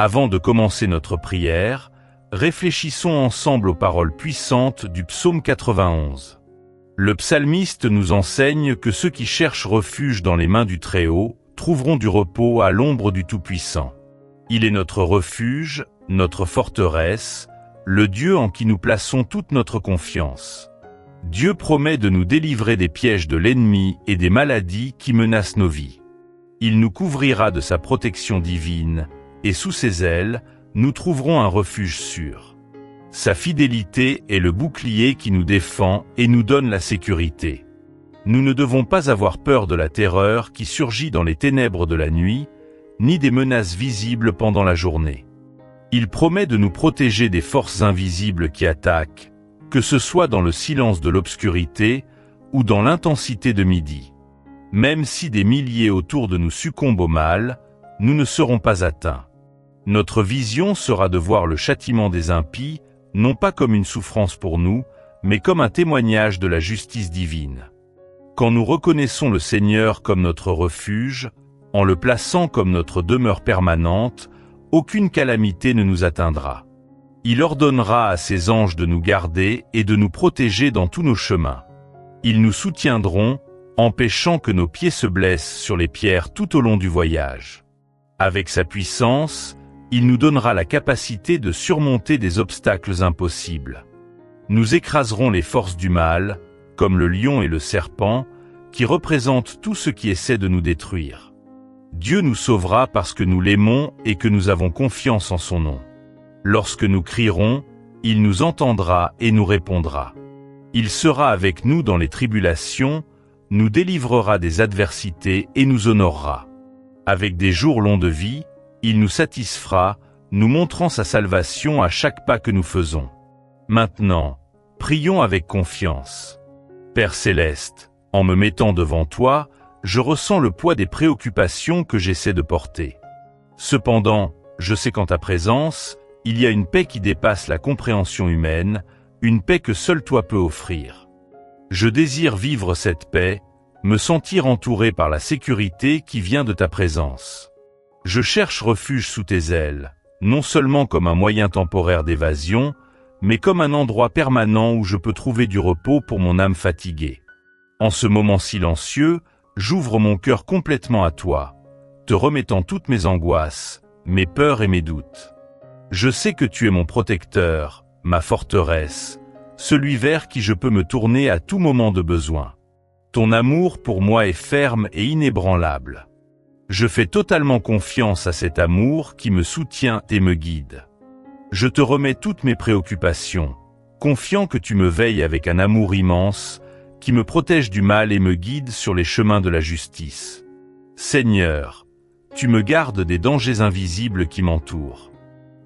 Avant de commencer notre prière, réfléchissons ensemble aux paroles puissantes du psaume 91. Le psalmiste nous enseigne que ceux qui cherchent refuge dans les mains du Très-Haut trouveront du repos à l'ombre du Tout-Puissant. Il est notre refuge, notre forteresse, le Dieu en qui nous plaçons toute notre confiance. Dieu promet de nous délivrer des pièges de l'ennemi et des maladies qui menacent nos vies. Il nous couvrira de sa protection divine, et sous ses ailes, nous trouverons un refuge sûr. Sa fidélité est le bouclier qui nous défend et nous donne la sécurité. Nous ne devons pas avoir peur de la terreur qui surgit dans les ténèbres de la nuit, ni des menaces visibles pendant la journée. Il promet de nous protéger des forces invisibles qui attaquent, que ce soit dans le silence de l'obscurité ou dans l'intensité de midi. Même si des milliers autour de nous succombent au mal, nous ne serons pas atteints. Notre vision sera de voir le châtiment des impies, non pas comme une souffrance pour nous, mais comme un témoignage de la justice divine. Quand nous reconnaissons le Seigneur comme notre refuge, en le plaçant comme notre demeure permanente, aucune calamité ne nous atteindra. Il ordonnera à ses anges de nous garder et de nous protéger dans tous nos chemins. Ils nous soutiendront, empêchant que nos pieds se blessent sur les pierres tout au long du voyage. Avec sa puissance, il nous donnera la capacité de surmonter des obstacles impossibles. Nous écraserons les forces du mal, comme le lion et le serpent, qui représentent tout ce qui essaie de nous détruire. Dieu nous sauvera parce que nous l'aimons et que nous avons confiance en son nom. Lorsque nous crierons, il nous entendra et nous répondra. Il sera avec nous dans les tribulations, nous délivrera des adversités et nous honorera. Avec des jours longs de vie, il nous satisfera, nous montrant sa salvation à chaque pas que nous faisons. Maintenant, prions avec confiance. Père céleste, en me mettant devant toi, je ressens le poids des préoccupations que j'essaie de porter. Cependant, je sais qu'en ta présence, il y a une paix qui dépasse la compréhension humaine, une paix que seul toi peux offrir. Je désire vivre cette paix, me sentir entouré par la sécurité qui vient de ta présence. Je cherche refuge sous tes ailes, non seulement comme un moyen temporaire d'évasion, mais comme un endroit permanent où je peux trouver du repos pour mon âme fatiguée. En ce moment silencieux, j'ouvre mon cœur complètement à toi, te remettant toutes mes angoisses, mes peurs et mes doutes. Je sais que tu es mon protecteur, ma forteresse, celui vers qui je peux me tourner à tout moment de besoin. Ton amour pour moi est ferme et inébranlable. Je fais totalement confiance à cet amour qui me soutient et me guide. Je te remets toutes mes préoccupations, confiant que tu me veilles avec un amour immense, qui me protège du mal et me guide sur les chemins de la justice. Seigneur, tu me gardes des dangers invisibles qui m'entourent.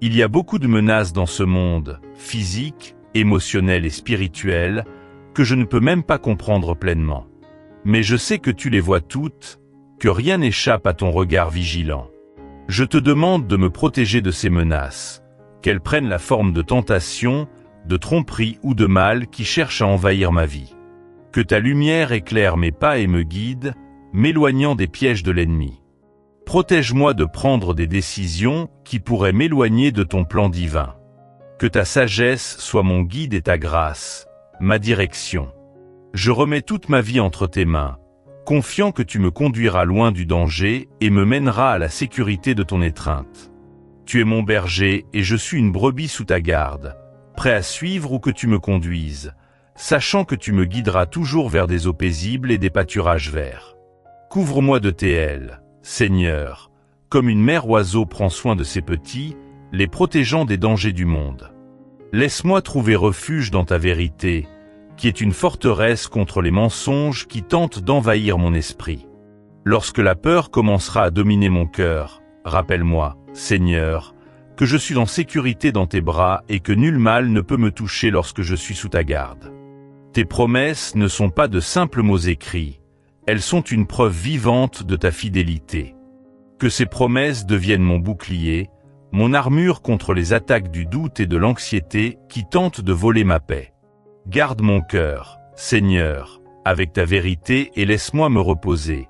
Il y a beaucoup de menaces dans ce monde, physique, émotionnel et spirituel, que je ne peux même pas comprendre pleinement. Mais je sais que tu les vois toutes, que rien n'échappe à ton regard vigilant. Je te demande de me protéger de ces menaces, qu'elles prennent la forme de tentations, de tromperies ou de mal qui cherchent à envahir ma vie. Que ta lumière éclaire mes pas et me guide, m'éloignant des pièges de l'ennemi. Protège-moi de prendre des décisions qui pourraient m'éloigner de ton plan divin. Que ta sagesse soit mon guide et ta grâce, ma direction. Je remets toute ma vie entre tes mains, confiant que tu me conduiras loin du danger et me mèneras à la sécurité de ton étreinte. Tu es mon berger et je suis une brebis sous ta garde, prêt à suivre où que tu me conduises, sachant que tu me guideras toujours vers des eaux paisibles et des pâturages verts. Couvre-moi de tes ailes, Seigneur, comme une mère oiseau prend soin de ses petits, les protégeant des dangers du monde. Laisse-moi trouver refuge dans ta vérité, qui est une forteresse contre les mensonges qui tentent d'envahir mon esprit. Lorsque la peur commencera à dominer mon cœur, rappelle-moi, Seigneur, que je suis en sécurité dans tes bras et que nul mal ne peut me toucher lorsque je suis sous ta garde. Tes promesses ne sont pas de simples mots écrits, elles sont une preuve vivante de ta fidélité. Que ces promesses deviennent mon bouclier, mon armure contre les attaques du doute et de l'anxiété qui tentent de voler ma paix. Garde mon cœur, Seigneur, avec ta vérité et laisse-moi me reposer,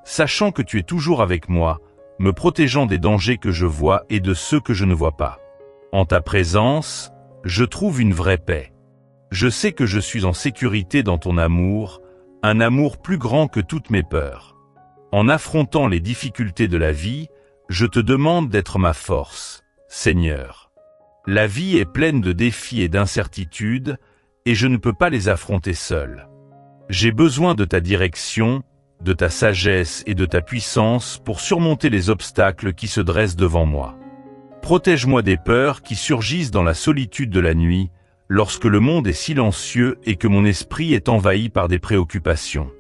sachant que tu es toujours avec moi, me protégeant des dangers que je vois et de ceux que je ne vois pas. En ta présence, je trouve une vraie paix. Je sais que je suis en sécurité dans ton amour, un amour plus grand que toutes mes peurs. En affrontant les difficultés de la vie, je te demande d'être ma force, Seigneur. La vie est pleine de défis et d'incertitudes, et je ne peux pas les affronter seul. J'ai besoin de ta direction, de ta sagesse et de ta puissance pour surmonter les obstacles qui se dressent devant moi. Protège-moi des peurs qui surgissent dans la solitude de la nuit, lorsque le monde est silencieux et que mon esprit est envahi par des préoccupations.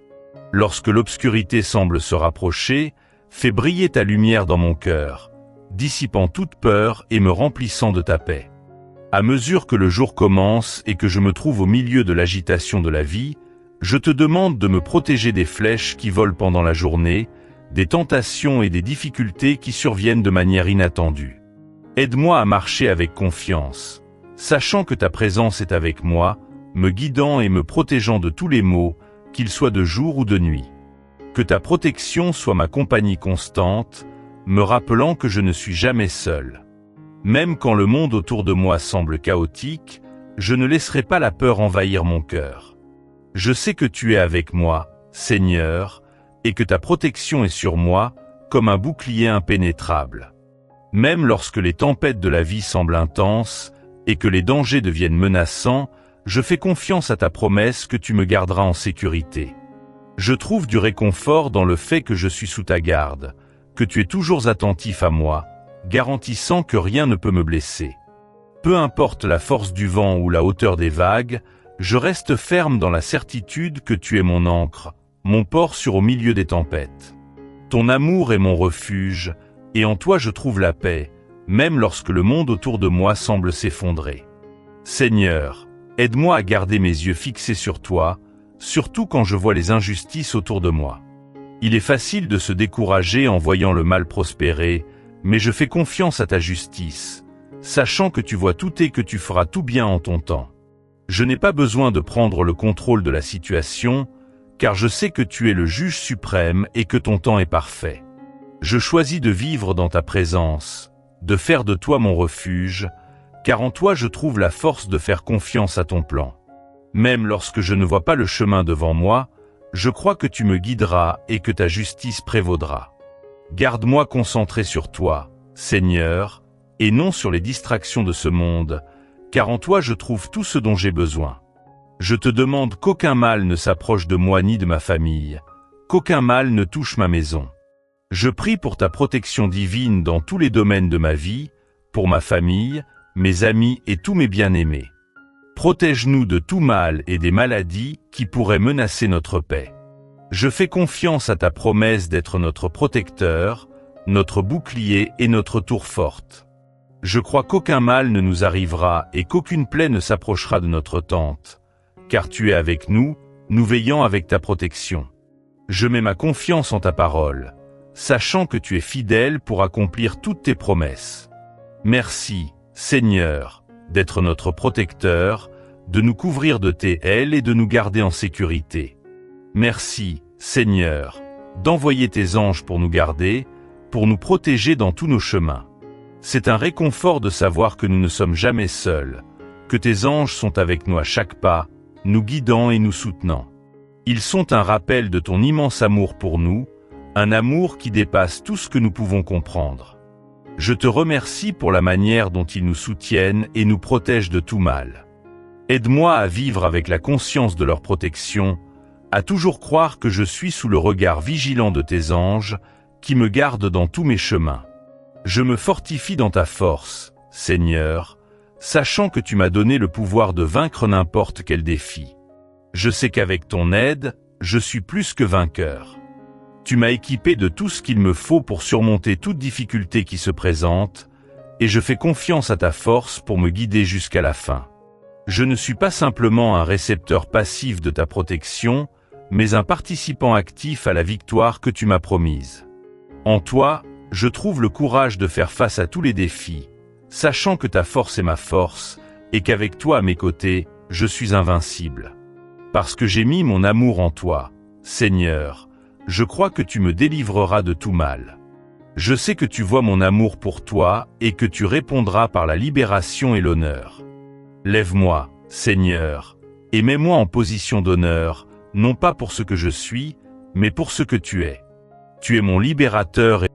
Lorsque l'obscurité semble se rapprocher, fais briller ta lumière dans mon cœur, dissipant toute peur et me remplissant de ta paix. À mesure que le jour commence et que je me trouve au milieu de l'agitation de la vie, je te demande de me protéger des flèches qui volent pendant la journée, des tentations et des difficultés qui surviennent de manière inattendue. Aide-moi à marcher avec confiance, sachant que ta présence est avec moi, me guidant et me protégeant de tous les maux, qu'ils soient de jour ou de nuit. Que ta protection soit ma compagnie constante, me rappelant que je ne suis jamais seul. Même quand le monde autour de moi semble chaotique, je ne laisserai pas la peur envahir mon cœur. Je sais que tu es avec moi, Seigneur, et que ta protection est sur moi, comme un bouclier impénétrable. Même lorsque les tempêtes de la vie semblent intenses, et que les dangers deviennent menaçants, je fais confiance à ta promesse que tu me garderas en sécurité. Je trouve du réconfort dans le fait que je suis sous ta garde, que tu es toujours attentif à moi, garantissant que rien ne peut me blesser. Peu importe la force du vent ou la hauteur des vagues, je reste ferme dans la certitude que tu es mon ancre, mon port sûr au milieu des tempêtes. Ton amour est mon refuge, et en toi je trouve la paix, même lorsque le monde autour de moi semble s'effondrer. Seigneur, aide-moi à garder mes yeux fixés sur toi, surtout quand je vois les injustices autour de moi. Il est facile de se décourager en voyant le mal prospérer, mais je fais confiance à ta justice, sachant que tu vois tout et que tu feras tout bien en ton temps. Je n'ai pas besoin de prendre le contrôle de la situation, car je sais que tu es le juge suprême et que ton temps est parfait. Je choisis de vivre dans ta présence, de faire de toi mon refuge, car en toi je trouve la force de faire confiance à ton plan. Même lorsque je ne vois pas le chemin devant moi, je crois que tu me guideras et que ta justice prévaudra. Garde-moi concentré sur toi, Seigneur, et non sur les distractions de ce monde, car en toi je trouve tout ce dont j'ai besoin. Je te demande qu'aucun mal ne s'approche de moi ni de ma famille, qu'aucun mal ne touche ma maison. Je prie pour ta protection divine dans tous les domaines de ma vie, pour ma famille, mes amis et tous mes bien-aimés. Protège-nous de tout mal et des maladies qui pourraient menacer notre paix. Je fais confiance à ta promesse d'être notre protecteur, notre bouclier et notre tour forte. Je crois qu'aucun mal ne nous arrivera et qu'aucune plaie ne s'approchera de notre tente, car tu es avec nous, nous veillant avec ta protection. Je mets ma confiance en ta parole, sachant que tu es fidèle pour accomplir toutes tes promesses. Merci, Seigneur, d'être notre protecteur, de nous couvrir de tes ailes et de nous garder en sécurité. Merci, Seigneur, d'envoyer tes anges pour nous garder, pour nous protéger dans tous nos chemins. C'est un réconfort de savoir que nous ne sommes jamais seuls, que tes anges sont avec nous à chaque pas, nous guidant et nous soutenant. Ils sont un rappel de ton immense amour pour nous, un amour qui dépasse tout ce que nous pouvons comprendre. Je te remercie pour la manière dont ils nous soutiennent et nous protègent de tout mal. Aide-moi à vivre avec la conscience de leur protection, à toujours croire que je suis sous le regard vigilant de tes anges, qui me gardent dans tous mes chemins. Je me fortifie dans ta force, Seigneur, sachant que tu m'as donné le pouvoir de vaincre n'importe quel défi. Je sais qu'avec ton aide, je suis plus que vainqueur. Tu m'as équipé de tout ce qu'il me faut pour surmonter toute difficulté qui se présente, et je fais confiance à ta force pour me guider jusqu'à la fin. Je ne suis pas simplement un récepteur passif de ta protection, mais un participant actif à la victoire que tu m'as promise. En toi, je trouve le courage de faire face à tous les défis, sachant que ta force est ma force, et qu'avec toi à mes côtés, je suis invincible. Parce que j'ai mis mon amour en toi, Seigneur, je crois que tu me délivreras de tout mal. Je sais que tu vois mon amour pour toi et que tu répondras par la libération et l'honneur. Lève-moi, Seigneur, et mets-moi en position d'honneur, non pas pour ce que je suis, mais pour ce que tu es. Tu es mon libérateur et